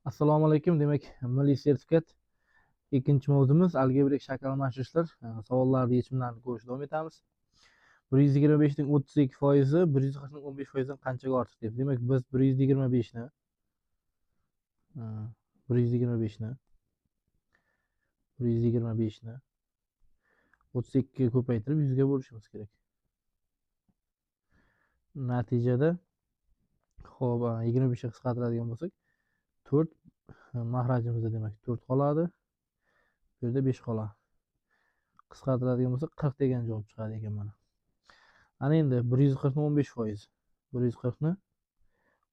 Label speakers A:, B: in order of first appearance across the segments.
A: Assalomu alaykum. Demak, milliy sertifikat ikkinchi mavzumiz algebrik shakl almashtirishlar. Savollarni yechimlarini ko'rishda davom etamiz. 125 ning 32%, 140 ning 15% dan qanchaga ortiq deb. Demak, biz 125 ni 125 ni 125 ni 32 ga ko'paytirib 100 ga bo'lishimiz kerak. Natijada xo'p, 25 ga qisqartiradigan bo'lsak, 4 mahrajimizda demak 4 qoladi. Bu yerda 5 qoladi. Qisqartiradigan bo'lsak 40 degan javob chiqadi ekan mana. Ana endi 140 ni 15%. 140 ni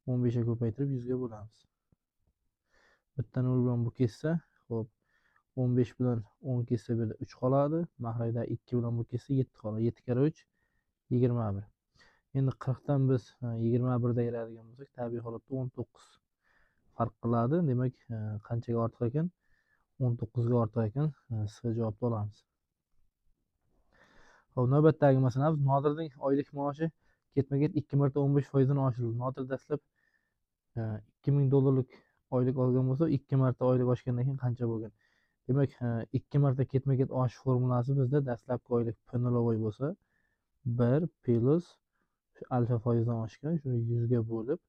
A: 15 ga ko'paytirib 100 ga bo'lamiz. Bitta 0 bilan bu kessa, xo'p, 15 bilan 10 kessa bu yerda 3 qoladi. Mahrajda 2 bilan bu kessa 7 qoladi. 7 kara 3 21. Endi 40 dan biz 21 da ayiradigan bo'lsak, tabiiy holatda 19 farq qiladi. Demak, qanchaga ortiq ekan? 19 ga ortiq ekan. S javobni olamiz. Xo'p, navbatdagi masalamiz Nodirning oylik maoshi ketma-ket 2 marta 15% dan oshirildi. Nodir dastlab $2000 oylik olgan bo'lsa, 2 marta oylik oshgandan keyin qancha bo'lgan? Demak, 2 marta ketma-ket oshish formulasi bizda dastlabki oylik P nulovoy bo'lsa, 1 plus alfa foizdan oshgan, shuni 100 ga bo'lib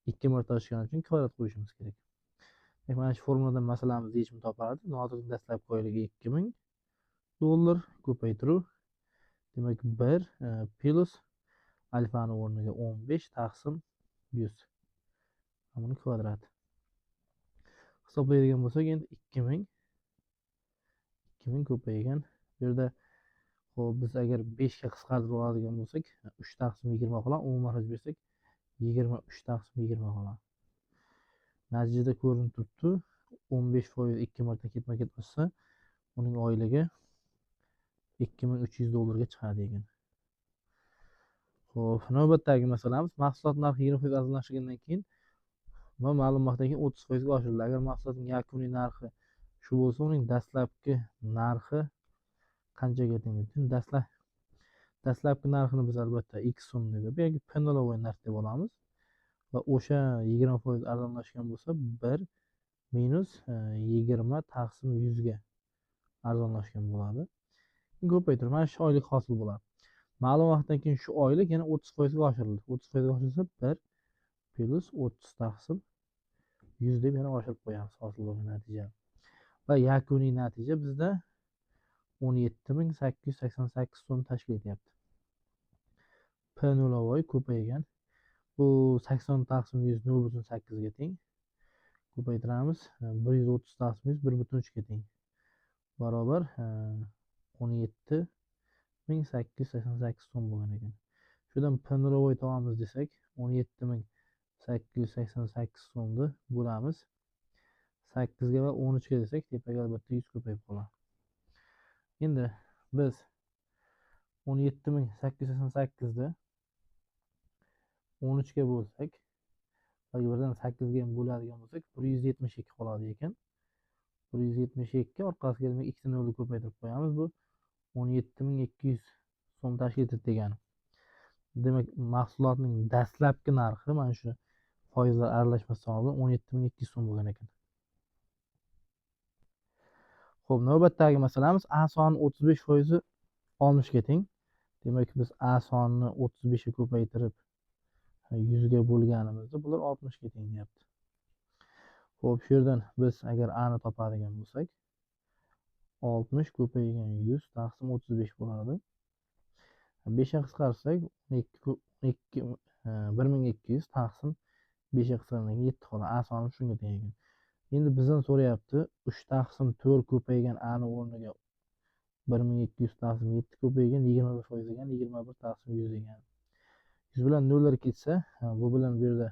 A: 2 marta oshgani uchun kvadrat qo'yishimiz kerak. Demak, mana shu formuladan masalamiz yechim topadi. Nodirning dastlabki oyligi $2000 ko'paytiruv. Demak, 1 plus alfani o'rniga 15 taqsim 100. Buni kvadrat. Hisoblaydigan bo'lsak, endi 2000 ko'paygan. Bu yerda xo'p, biz agar 5 ga qisqartirib oladigan bo'lsak, 3 taqsim 20 qoladi. Umumiy mahraj bersak, 23 taqsim 20 qoladi. Natijada ko'rinib turibdi, 15% 2 marta ketma-ket oshsa, uning oyligi $2300 ga chiqadi ekan. Xo'p, navbatdagi masalamiz mahsulot narxi 20% arzonlashgandan keyin va ma'lum vaqtdan keyin 30% ga oshirildi. Agar mahsulotning yakuniy narxi shu bo'lsa, uning dastlabki narxi qanchaga teng? Dastlabki narxini biz albatta x so'm deb yoki p nulovoy narx deb olamiz va o'sha 20% arzonlashgan bo'lsa, 1 minus 20 taqsim 100 ga arzonlashgan bo'ladi. Ko'paytirib mana shu oylik hosil bo'ladi. Ma'lum vaqtdan keyin shu oylik yana 30% ga oshirildi. 30% ga oshirilsa 1 plus 30 taqsim 100 deb yana oshirib qo'yamiz hosil bo'lgan natijani. Va yakuniy natija bizda 17888 so'm tashkil etyapti. P nulovoy ko'paygan. Bu 80 taqsim 100 0.8 ga teng. Ko'paytiramiz. 130 taqsim 100 1.3 ga teng. Barobar 17888 so'm bo'lgan ekan. Shundan P nulovoy topamiz desak, 17888 so'mni bo'lamiz 8 ga va 13 ga desak, tepaga albatta 100 ko'payib qoladi. Endi biz 17888 da 13 ga bo'lsak, yoki birdan 8 ga ham bo'ladigan bo'lsak, 172 qoladi ekan. 172 orqasiga demak 2 nolni ko'paytirib qo'yamiz. Bu 17200 so'm tashkil etadi degani. Demak, mahsulotning dastlabki narxi mana shu foizlar aralashmasidan oldin 17200 so'm bo'lgan ekan. Xo'p, navbatdagi masalamiz A soni 35% 60 ga teng. Demak, biz A sonini 35 ga ko'paytirib 100 ga bo'lganimizda bular 60 ga teng deyapti. Xo'p, shu yerdan biz agar A ni topadigan bo'lsak, 60 ko'paygan 100 taqsim 35 bo'ladi. 5 ga qisqartirsak 1200 taqsim 5 ga qisqargandan 7 qoladi. A soni shunga teng ekan. Endi bizdan so'rayapti, 3 taqsim 4 ko'paygan A ni o'rniga 1200 taqsim 7 ko'paygan 21% ekan, 21 taqsim 100 ekan. 100 bilan 0 ketsa, bu bilan bu yerda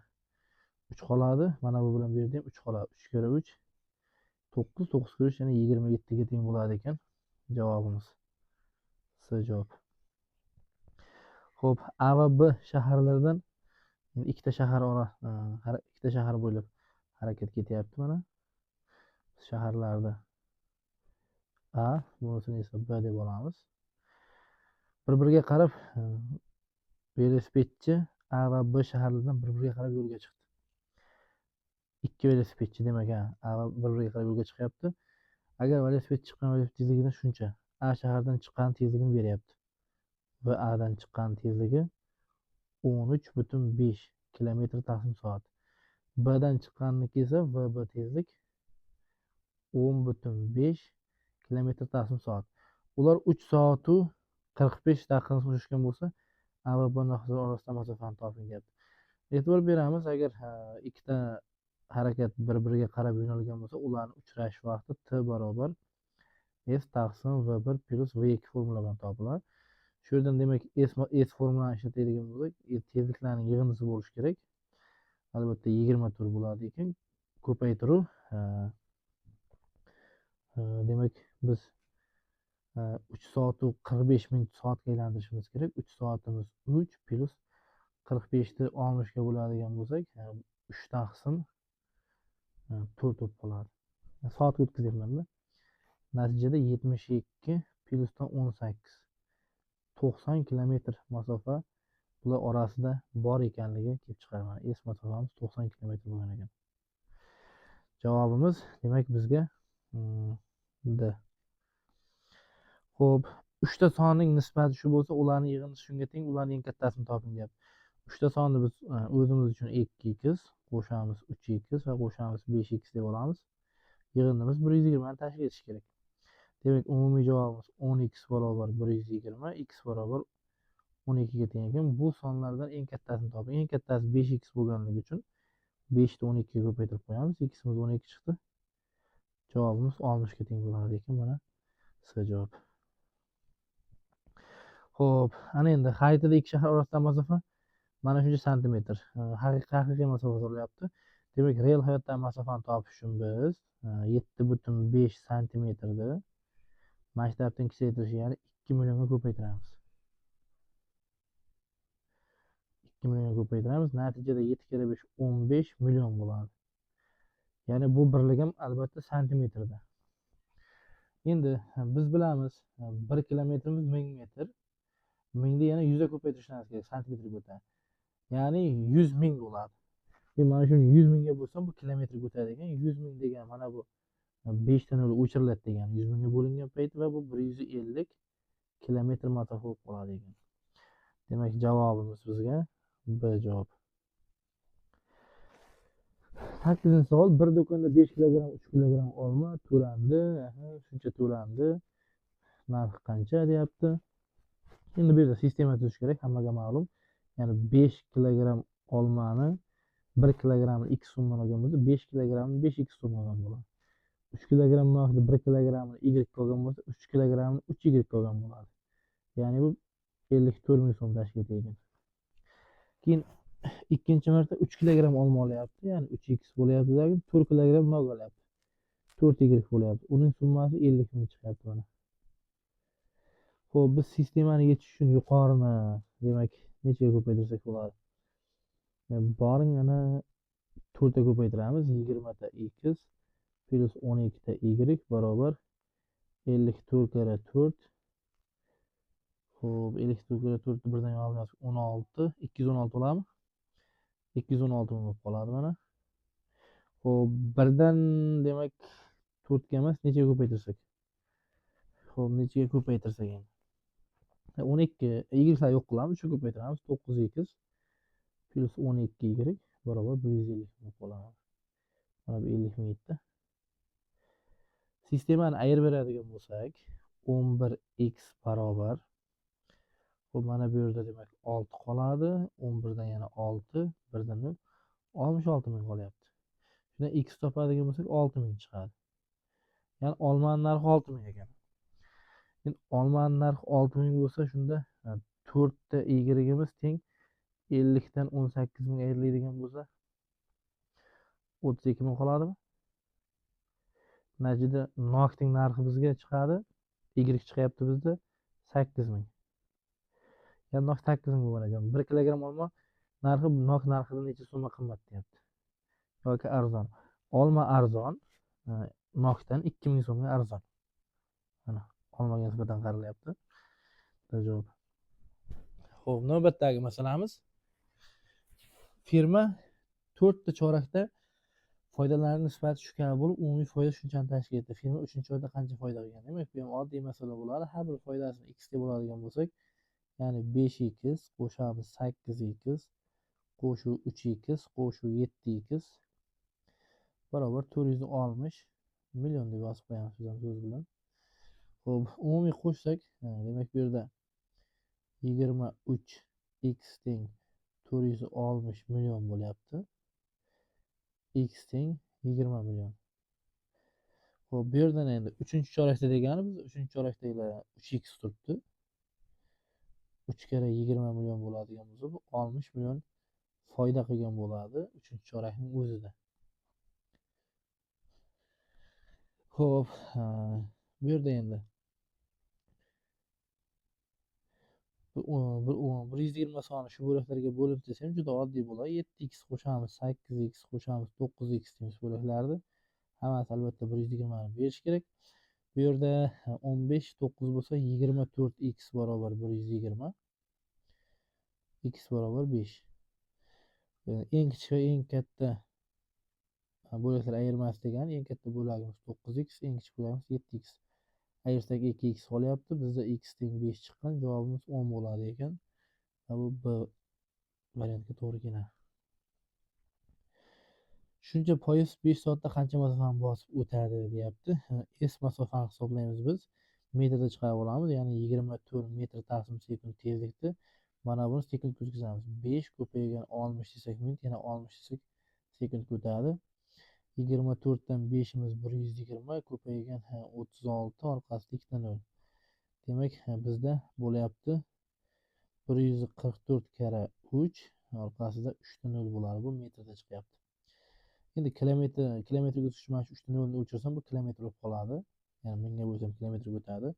A: 3 qoladi. Mana bu bilan bu yerda ham 3 qoladi. 3 kara 3 9, 9 kara 3 yana 27 ga teng bo'ladi ekan. Javobimiz S javob. Xo'p, A va B shaharlardan ikkita shahar bo'ylab harakat ketyapti mana. Shaharlarda A, bunisini esa B deb olamiz. Bir-biriga qarab velosipedchi A va B shaharlaridan bir-biriga qarab yo'lga chiqdi. 2 velosipedchi demak bir-biriga qarab yo'lga chiqyapti. Agar velosiped chiqqan velosiped tezligidan shuncha. A shahardan chiqqan tezligini beryapti. Va Adan chiqqan tezligi 13,5 kilometr taqsim soat. Bdan chiqqanniki esa VB tezlik 10,5 kilometr taqsim soat. Ular 3 soat 45 daqiqani surishgan bo'lsa, A va B nuqtalari orasida masofani toping deyapti. E'tibor beramiz, agar ikkita harakat bir-biriga qarab yo'nalgan bo'lsa, ularning uchrashish vaqti t barobar s taqsim v1 plus v2 formula bilan topiladi. Shu yerdan demak s formulasini ishlatadigan bo'lsak, tezliklarning yig'indisi bo'lishi kerak. Albatta 20 tur bo'ladi ekan. Ko'paytiruv demak biz 3 soat 45 minut soatga aylantirishimiz kerak. 3 soatimiz 3 plus 45 ni 60 ga bo'ladigan bo'lsak, 3 taqsim 4 bo'lib qoladi. Soatga o'tkazyapman-da. Natijada 72 plusdan 18 90 kilometr masofa bular orasida bor ekanligi kelib chiqadi. Mana s masofamiz 90 kilometr bo'lgan ekan. Javobimiz demak bizga D. Xo'p, 3 ta sonning nisbati shu bo'lsa, ularning yig'indisi shunga teng, ularning eng kattasini toping deyapti. 3 ta sonni biz o'zimiz uchun 2x qo'shamiz 3x va qo'shamiz 5x deb olamiz. Yig'indimiz 120 ni tashkil etishi kerak. Demak, umumiy javobimiz 10x barobar 120, x barobar 12 ga teng ekan. Bu sonlardan eng kattasini toping. Eng kattasi 5x bo'lganligi uchun 5 ni 12 ga ko'paytirib qo'yamiz. X'imiz 12 chiqdi. Javobimiz 60 ga teng bo'ladi ekan. Mana C javob. Xo'p, ana endi hayitida ikki shahar orasidagi masofa mana shuncha santimetr. Haqiqiy masofa so'ralyapti. Demak, real hayotdagi masofani topish uchun biz 7,5 santimetrni masshtabdan kichraytirish, ya'ni 2 millionga ko'paytiramiz. 2 millionga ko'paytiramiz. Natijada 7 kere 5 15 million bo'ladi. Ya'ni bu birlik ham albatta santimetrda. Endi biz bilamiz 1 kilometrimiz 1000 metr. 1000 ni yana 100 ga ko'paytirishimiz kerak, santimetrga o'tadi. Ya'ni 100 ming bo'ladi. Mana shuni 100 mingga bo'lsam bu kilometrga o'tadi ekan. 100 ming degan mana bu 5 ta nol o'chiriladi degan 100 mingga bo'lingan payt va bu 150 kilometr masofa bo'lib qoladi ekan. Demak, javobimiz bizga B javob. 8-savol. Bir do'konda 5 kilogramm 3 kilogramm olma to'landi. Shuncha to'landi. Narxi qancha deyapti. Endi bu yerda sistema tuzish kerak, hammaga ma'lum. Ya'ni 5 kilogramm olmani 1 kilogrammni x so'mdan olgan bo'lsa, 5 kilogrammni 5x so'mdan olgan bo'ladi. 3 kilogramm narxida 1 kilogrammni y olgan bo'lsa, 3 kilogrammni 3y olgan bo'ladi. Ya'ni bu 54 ming so'm tashkil etadi. Keyin ikkinchi marta 3 kilogramm olma olyapti, ya'ni 3x bo'lyapti, 4 kilogramm nog olyapti. 4y bo'lyapti. Uning summasi 50 ming chiqyapti mana. Xo'p, biz sistemani yechish uchun yuqorini, demak, nechaga ko'paytirsak bo'ladi? Boring ana 4 ga ko'paytiramiz. 20 ta x plus 12 ta y barobar 54 kere 4. Xo'p, 54 kere 4 ni birdan yozamiz. 16, 216 bo'ladimi? 216 bo'lib qoladi mana. Xo'p, birdan demak 4 ga emas, nechaga ko'paytirsak? Xo'p, nechaga ko'paytirsak endi? 12 y'lar yo'q qilamiz, shu ko'paytiramiz. 9x plus 12y barobar 150 bo'lib qoladi. Mana bu 50 ming yetdi. Sistemani ayirib beradigan bo'lsak, 11x barobar. Xo'p, mana bu yerda demak 6 qoladi. 11 dan yana 6, 1 dan 0, 66 ming qolyapti. Shundan x topadigan bo'lsak 6 ming chiqadi. Ya'ni olmaning narxi 6 ming ekan. Endi olmaning narxi 6 ming bo'lsa, shunda 4 ta y'imiz teng 50 dan 18 ming ayriladigan bo'lsa 32 ming qoladimi? Natijada nokning narxi bizga chiqadi. Y chiqyapti bizda 8 ming. Ya'ni nok 8 ming bo'lgan ekan. 1 kilogramm olma narxi nok narxidan necha so'mga qimmat deyapti. Yoki arzon. Olma arzon, nokdan 2 ming so'mga arzon. Mana olmaga nisbatan qaralyapti. Javob. Xo'p, navbatdagi masalamiz. Firma 4 ta chorakda foydalarning nisbati shu kabi bo'lib, umumiy foyda shunchani tashkil etdi. Firma 3-oyda qancha foyda qilgan? Demak, bu ham oddiy masala bo'ladi. Har bir foydasini x deb oladigan bo'lsak, ya'ni 5x qo'shamiz 8x qo'shuv 3x qo'shuv 7x barobar 460 million deb yozib qo'yamiz biz ham so'z bilan. Xo'p, umumiy qo'shsak, demak bu yerda 23x teng 460 million bo'lyapti. X teng 20 million. Xo'p, bu yerdan endi 3-chorakda degani biz 3-chorakdagilar 3x turibdi. 3 kere 20 million bo'ladigan bo'lsa, bu 60 million foyda qilgan bo'ladi 3-chorakning o'zida. Xo'p, bu yerda endi 120 soni shu bo'laklarga bo'linib desam juda oddiy bo'ladi. 7x qo'shamiz 8x qo'shamiz 9x deymiz bo'laklarni. Hammasi albatta 120 ni berish kerak. Bu yerda 15 9 bo'lsa 24x barobar 120. X barobar 5. Eng kichik va eng katta bo'laklar ayirmasi degani eng katta bo'lagimiz 9x, eng kichik bo'lagimiz 7x. Ayirsak 2x qolyapti. Bizda x teng 5 chiqqan. Javobimiz 10 bo'ladi ekan. Bu B variantga to'g'ri keladi. Shuncha poyezd 5 soatda qancha masofani bosib o'tadi deyapti. S masofani hisoblaymiz biz. Metrda chiqarib olamiz. Ya'ni 24 metr taqsim sekund tezlikda mana buni sekundga o'tkazamiz. 5 ko'paygan 60 desak minut, yana 60 desak sekundga o'tadi. 24 dan 5imiz 120 ko'paygan 36 orqasida 2 ta 0. Demak, bizda bo'lyapti 144 kara 3 orqasida 3 ta 0 bo'ladi. Bu metrda chiqyapti. Endi kilometrga o'tish mana shu 3 ta 0 ni o'chirsam bu kilometr bo'lib qoladi. Ya'ni mingga bo'lsam kilometrga o'tadi.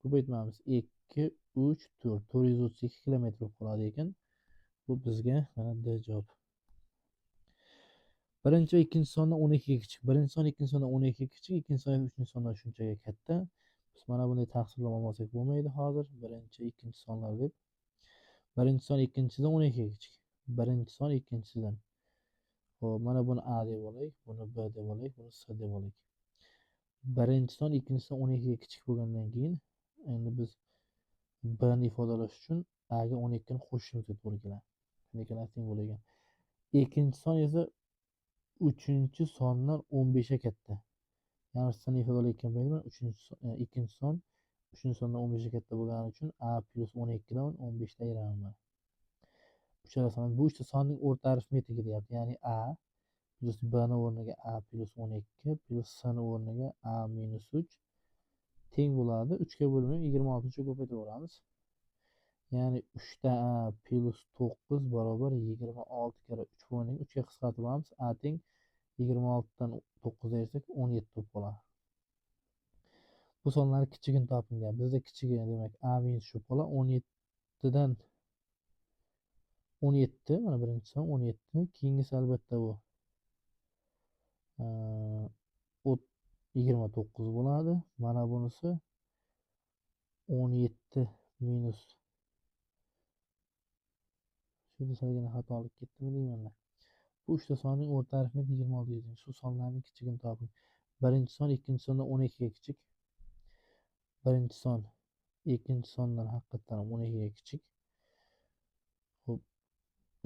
A: Ko'paytmamiz 2 3 4 432 kilometr bo'lib qoladi ekan. Bu bizga mana D javob. Birinchi va ikkinchi sondan 12 ga kichik. Birinchi son ikkinchi sondan 12 ga kichik, ikkinchi son uchinchi sondan shunchaga katta. Biz mana bunday taqsimlab olmasak bo'lmaydi hozir. Birinchi, ikkinchi sonlar deb. Birinchi son ikkinchisidan 12 ga kichik. Birinchi son ikkinchisidan. Xo'p, mana buni A deb olaylik, buni B deb olaylik, buni C deb olaylik. Birinchi son ikkinchisidan 12 ga kichik bo'lgandan keyin endi biz B ni ifodalash uchun A ga 12 ni qo'shishimizga to'g'ri keladi. Ikkalasi teng bo'lagan. Ikkinchi son esa 3-sondan 15 ga katta. Ya'ni sini ifodalayotgan paytda ikkinchi son 3-sondan 15 ga katta bo'lgani uchun A plus 12 dan 15 ta ayiraman. Uchala son bu uchta sonning o'rta arifmetiki deyapti. Ya'ni A plus B ni o'rniga A plus 12 plus C ni o'rniga A minus 3 teng bo'ladi. 3 ga bo'linib 26 ga ko'paytiraveramiz. Ya'ni 3 ta A plus 9 barobar 26 kara 3 o'rniga 3 ga qisqartiramiz. A teng 26 dan 9 ayirsak 17 bo'lib qoladi. Bu sonlarning kichigini toping deyapti. Bizda kichigi demak A minus shu qoladi. 17 dan 17 mana birinchi son 17. Keyingisi albatta bu 29 bo'ladi. Mana bunisi 17 minus shu desalgina xatolik ketdimi deyman. Bu uchta sonning o'rta arifmetiki 26 deymiz. Shu sonlarning kichigini toping. Birinchi son ikkinchi sondan 12 ga kichik. Birinchi son ikkinchi sondan haqiqatan 12 ga kichik. Xo'p,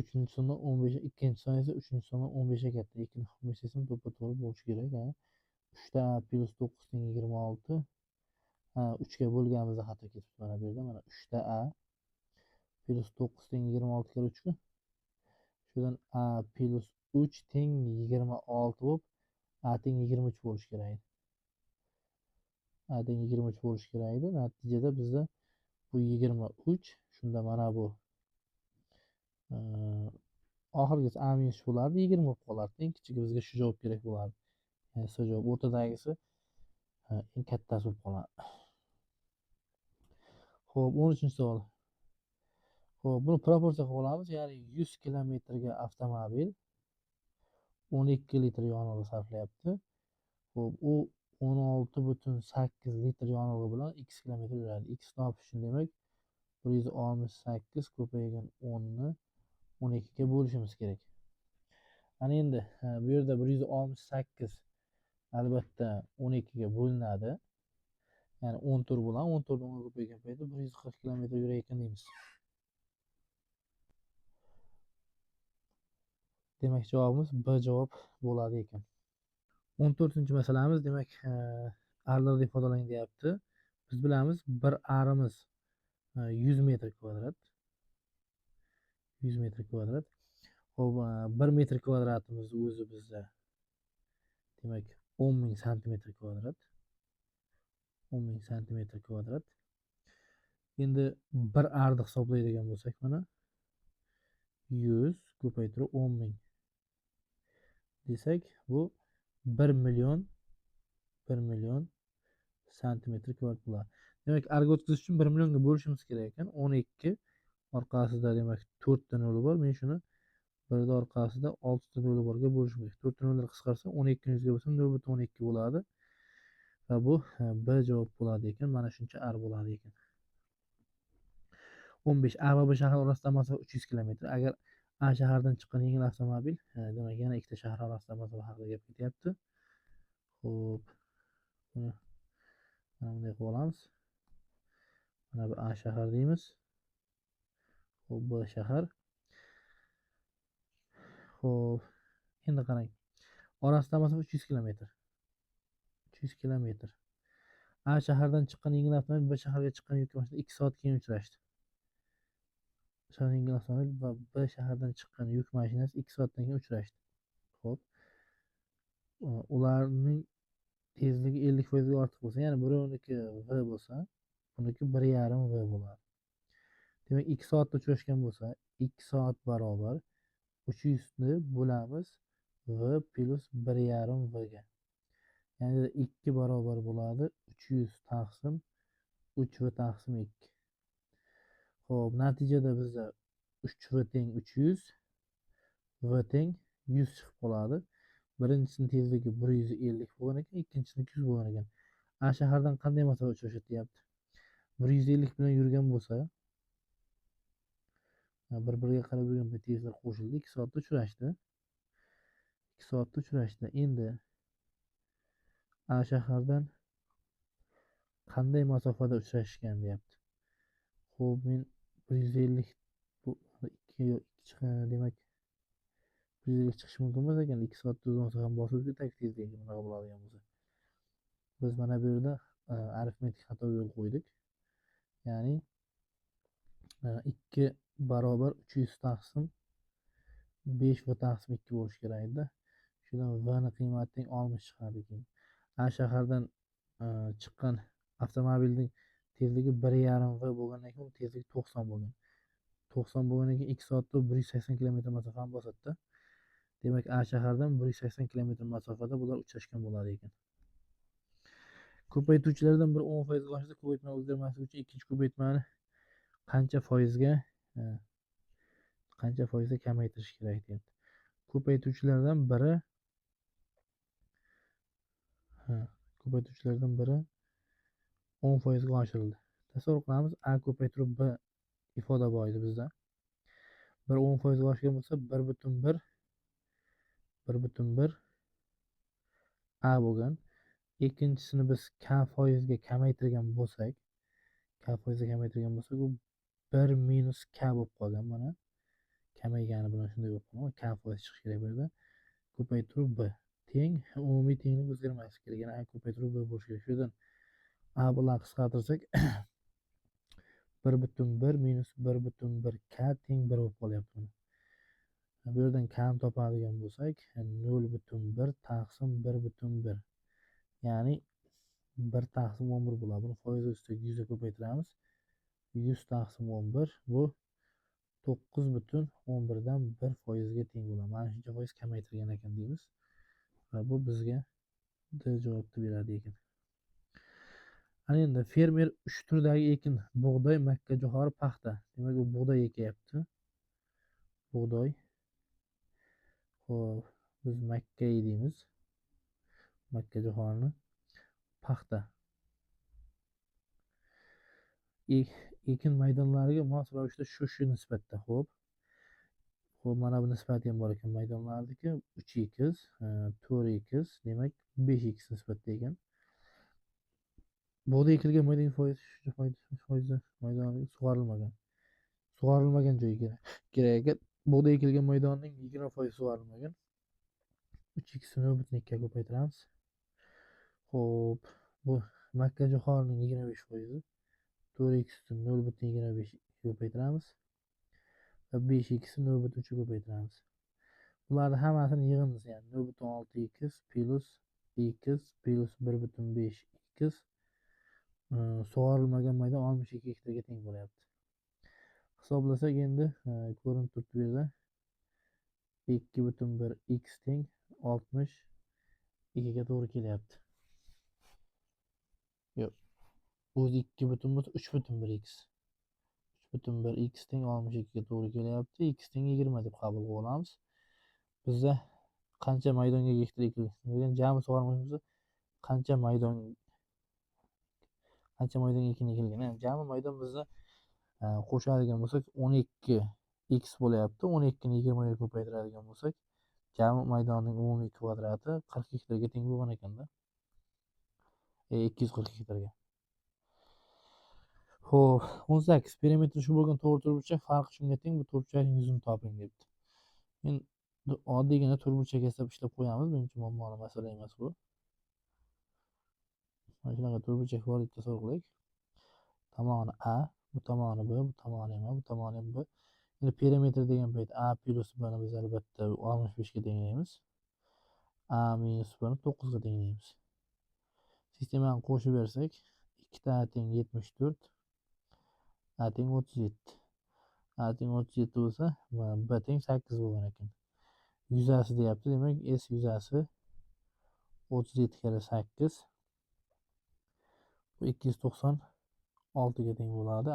A: uchinchi sondan 15, ikkinchi son esa uchinchi sondan 15 ga katta. Ikki qo'shsam to'ppa-to'g'ri bo'lishi kerak. 3 ta A plus 9 teng 26. 3 ga bo'lganimizda xato ketibdi mana bu yerda. Mana 3 ta A plus 9 teng 26 kara 3 ku. Shundan A plus 3 teng 26 bo'lib A teng 23 bo'lishi kerak edi. A teng 23 bo'lishi kerak edi. Natijada bizda bu 23, shunda mana bu oxirgisi A minus bo'lardi, 20 bo'lib qolardi. Eng kichigi bizga shu javob kerak bo'lardi. Ya'ni C javob o'rtadagisi eng kattasi bo'lib qoladi. Xo'p, 13-savol. Xo'p, buni proporsiya qilib olamiz. Ya'ni 100 kilometrga avtomobil 12 litr yonilg'i sarflayapti. Xo'p, u 16,8 litr yonilg'i bilan x kilometr yuradi. X topish uchun demak 168 ko'paygan 10 ni 12 ga bo'lishimiz kerak. Ana endi bu yerda 168 albatta 12 ga bo'linadi. Ya'ni 10 tur bilan 10 turdan ko'paygan paytda 140 kilometr yurayotgan deymiz. Demak, javobimiz B javob bo'ladi ekan. 14-masalamiz demak arlardan ifodalang deyapti. Biz bilamiz bir arimiz 100 metr kvadrat. 100 metr kvadrat. Xo'p, 1 metr kvadratimiz o'zi bizda demak 10.000 santimetr kvadrat. 10.000 santimetr kvadrat. Endi bir arni hisoblaydigan bo'lsak, mana 100 ko'paytirib 10.000 desak, bu 1 million santimetr kvadrat bo'ladi. Demak, arga o'tkazish uchun 1 millionga bo'lishimiz kerak ekan. 12 orqasida demak 4 ta nol bor. Men shuni birda orqasida 6 ta nol borga bo'lishim kerak. 4 ta nollar qisqarsa 12 ni 100 ga bo'lsam 0.12 bo'ladi. Va bu B javob bo'ladi ekan. Mana shuncha ar bo'ladi ekan. 15 A va B shahar orasidagi masofa 300 kilometr. Agar A shahardan chiqqan yengil avtomobil, demak yana ikkita shahar orasidagi masofa haqida gap ketyapti. Xo'p, buni mana bunday qilib olamiz. Mana bu A shahar deymiz. Xo'p, B shahar. Xo'p, endi qarang. Orasidagi masofa 300 kilometr. 300 kilometr. A shahardan chiqqan yengil avtomobil B shaharga chiqqan yuk mashinasi 2 soat keyin uchrashdi. Yengil avtomobil va B shahardan chiqqan yuk mashinasi 2 soatdan keyin uchrashdi. Xo'p. Ularning tezligi 50% ga ortiq bo'lsa, ya'ni birovniki V bo'lsa, buniki 1,5 V bo'ladi. Demak, 2 soatda uchrashgan bo'lsa, 2 soat barobar 300 ni bo'lamiz V plus 1,5 V ga. Ya'ni 2 barobar bo'ladi 300 taqsim 3 V taqsim 2. Xo'p, natijada bizda 3 V teng 300, V teng 100 chiqib qoladi. Birinchisini tezligi 150 bo'lgan ekan, ikkinchisini 200 bo'lgan ekan. A shahardan qanday masofa uchrashadi deyapti. 150 bilan yurgan bo'lsa, bir-biriga qarab yurgan paytda tezlik qo'shildi, 2 soatda uchrashdi. 2 soatda uchrashdi. Endi A shahardan qanday masofada uchrashgan deyapti. Xo'p, men 150 bu 2 demak 150 chiqishi mumkin bo'lsa ekan, 2 soatda o'zimizga ham bosib ketsak tezligi bunaqa bo'ladigan bo'lsa. Biz mana bu yerda arifmetik xato yo'l qo'ydik. Ya'ni 2 barobar 300 taqsim 5 V taqsim 2 bo'lishi kerak edi. Shundan V ni qiymati teng 60 chiqardi keyin. A shahardan chiqqan avtomobilning tezligi 1,5 V bo'lgandan keyin tezligi 90 bo'lgan. 90 bo'lgandan keyin 2 soatda 180 km masofani bosadi. Demak, A shahardan 180 km masofada bular uchrashgan bo'ladi ekan. Ko'paytuvchilardan biri 10% ga oshsa, ko'paytmani o'zgarmasligi uchun ikkinchi ko'paytmani qancha foizga kamaytirish kerak deyapti. Ko'paytuvchilardan biri 10% ga oshirildi. Tasavvur qilamiz, A ko'paytirib B ifoda bor edi bizda. Bir 10% ga oshgan bo'lsa 1,1 A bo'lgan. Ikkinchisini biz K foizga kamaytirgan bo'lsak, u 1 minus K bo'lib qolgan. Mana kamaygani bilan shunday bo'lib qolgan. K foiz chiqishi kerak bu yerda. Ko'paytiruv B teng umumiy tenglik o'zgarmasligi kerak. Ya'ni A ko'paytiruv B bo'lishi kerak. Shundan A bilan qisqartirsak 1,1 minus 1,1 K teng 1 bo'lib qolyapti. Bu yerdan K ni topadigan bo'lsak 0,1 taqsim 1,1. Ya'ni 1 taqsim 11 bo'ladi. Buni foiz ustiga 100 ga ko'paytiramiz. 100 taqsim 11 bu 9,11 dan 1% ga teng bo'ladi. Mana shuncha foiz kamaytirgan ekan deymiz. Va bu bizga D javobni beradi ekan. Ana endi fermer 3 turdagi ekin: bug'doy, makkajo'xori, paxta. Demak, u bug'doy ekyapti. Bug'doy. Xo'p, biz makka deymiz. Makkajo'xorini paxta. Ekin maydonlariga mos ravishda shu nisbatda. Xo'p. Xo'p, mana bu nisbati ham bor ekan maydonlarniki. 3x, 4x, demak 5x nisbatda ekan. Bug'da ekilgan maydon foizi maydoni sug'orilmagan. Sug'orilmagan joyga kerak ekan. Bug'da ekilgan maydonning 20% sug'orilmagan. 3x ni 0.2 ga ko'paytiramiz. Xo'p, bu Makka jo'xorining 25%, 4x ni 0.25 ko'paytiramiz va 5x ni 0.3 ko'paytiramiz. Bularni hammasini yig'imiz, ya'ni 0.6x plus x plus 1.5x sug'orilmagan maydon 62 gektarga teng bo'lyapti. Hisoblasak endi ko'rinib turibdi bu yerda 2.1 x teng 62 ga to'g'ri kelyapti. Yo'q, o'zi 2 bo'lsa 3.1 x. 3.1 x teng 62 ga to'g'ri kelyapti. X teng 20 deb qabul qilib olamiz. Bizda qancha maydonga gektar ekilgan, jami sug'ormamiz qancha maydonga ekin ekilgan. Jami maydon bizda qo'shadigan bo'lsak 12x bo'lyapti. 12 ni 20 ga ko'paytiradigan bo'lsak, jami maydonning umumiy kvadrati 40 gektarga teng bo'lgan ekanda. 240 gektarga. Xo'p, 18 perimetri shu bo'lgan to'g'ri to'rtburchak farqi shunga teng, bu to'rtburchakning yuzini toping debdi. Endi oddiygina to'rtburchak yasab ishlab qo'yamiz. Buncha muammoli masala emas bu. Mana shunaqa to'rtburchak bor deb tasavvur qilaylik. Tomoni A, bu tomoni B, bu tomoni ham A, bu tomoni ham B. Endi perimetr degan payt A plus B ni biz albatta 65 ga tenglaymiz. A minus B ni 9 ga tenglaymiz. Sistemani qo'shib bersak, 2 A teng 74, A teng 37. A teng 37 bo'lsa, B teng 8 bo'lgan ekan. Yuzasi deyapti, demak S yuzasi 37 kare 8 bu 296 ga teng bo'ladi.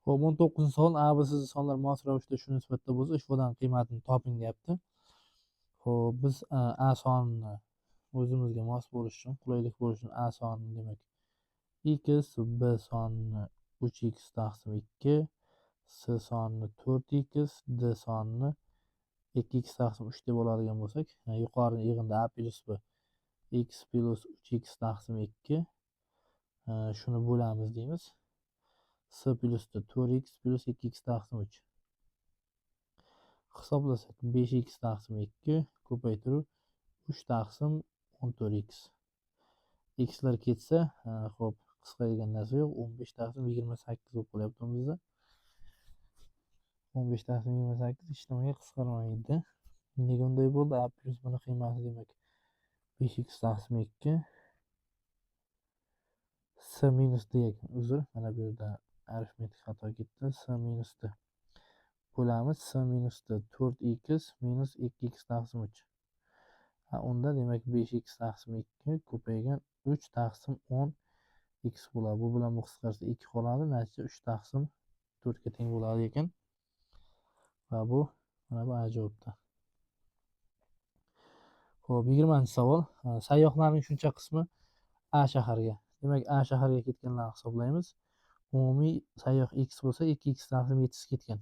A: Xo'p, 19-savol A, B, C sonlar mos ravishda shu nisbatda bo'lsa, ifodaning qiymatini toping deyapti. Xo'p, biz A sonini o'zimizga mos bo'lishi uchun, qulaylik bo'lishi uchun A sonini demak x, B sonini 3x taqsim 2, C sonini 4x, D sonini 2x taqsim 3 deb oladigan bo'lsak, yuqori yig'inda A plus B x plus 3x taqsim 2 shuni bo'lamiz deymiz. C plus D 4x plus 2x taqsim 3. Hisoblasak 5x taqsim 2 ko'paytiruv 3 taqsim 14x. X'lar ketsa, xo'p, qisqargan narsa yo'q. 15 taqsim 28 bo'lib qolyapti bizda. 15 taqsim 28 hech nimaga qisqarmaydi. Nega unday bo'ldi? A plus B ni qiymati demak 5x taqsim 2 C minus D ekan. Uzr, mana bu yerda arifmetik xato ketdi. C minus D bo'lamiz. C minus D 4x minus 2x taqsim 3. Unda demak 5x taqsim 2 ko'paygan 3 taqsim 10 x bo'ladi. Bu bilan bu qisqarsa 2 qoladi. Natija 3 taqsim 4 ga teng bo'ladi ekan. Va bu mana bu A javobda. Xo'p, 20-savol. Sayyohlarning shuncha qismi A shaharga. Demak, A shaharga ketganlarni hisoblaymiz. Umumiy sayyoh x bo'lsa, 2x taqsim 7 ketgan.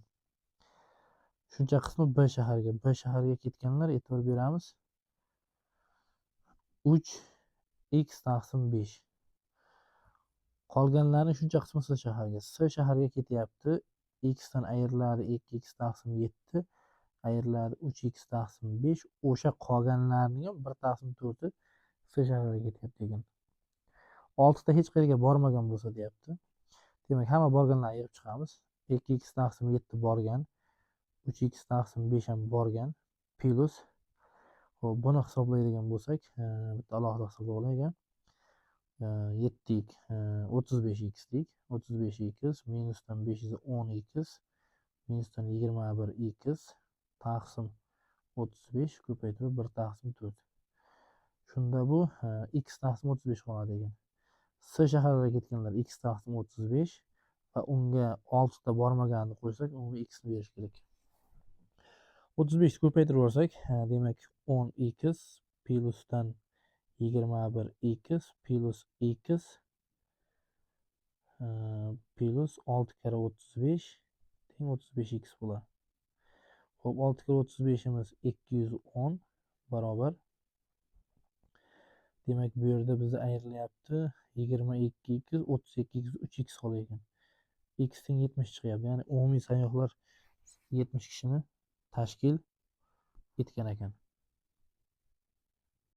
A: Shuncha qismi B shaharga. B shaharga ketganlar e'tibor beramiz. 3x taqsim 5. Qolganlarning shuncha qismi C shaharga. C shaharga ketyapti. X dan ayriladi 2x taqsim 7, ayriladi 3x taqsim 5. O'sha qolganlarning ham 1 taqsim 4i C shaharga ketyapti ekan. 6 ta hech qayerga bormagan bo'lsa deyapti. Demak, hamma borganlarni yig'ib chiqamiz. 2x taqsim 7 borgan, 3x taqsim 5 ham borgan, plus xo'p, buni hisoblaydigan bo'lsak, bitta alohida hisoblab olaylik. 7 35x deylik. 35x minusdan 5 esa 10x minusdan 21x taqsim 35 ko'paytirib 1 taqsim 4. Shunda bu x taqsim 35 qoladi ekan. C shaharga ketganlar x taqsim 35 va unga 6 ta bormaganini qo'ysak, unga x ni berish kerak. 35 ko'paytirib olsak, demak 10x plusdan 21x plus x plus 6 kare 35 teng 35x bo'ladi. Xo'p, 6 kilo 35imiz 210 barobar. Demak, bu yerda bizga ayrilyapti 22x 32x 3x qolar ekan. X teng 70 chiqyapti. Ya'ni umumiy sayyohlar 70 kishini tashkil etgan ekan.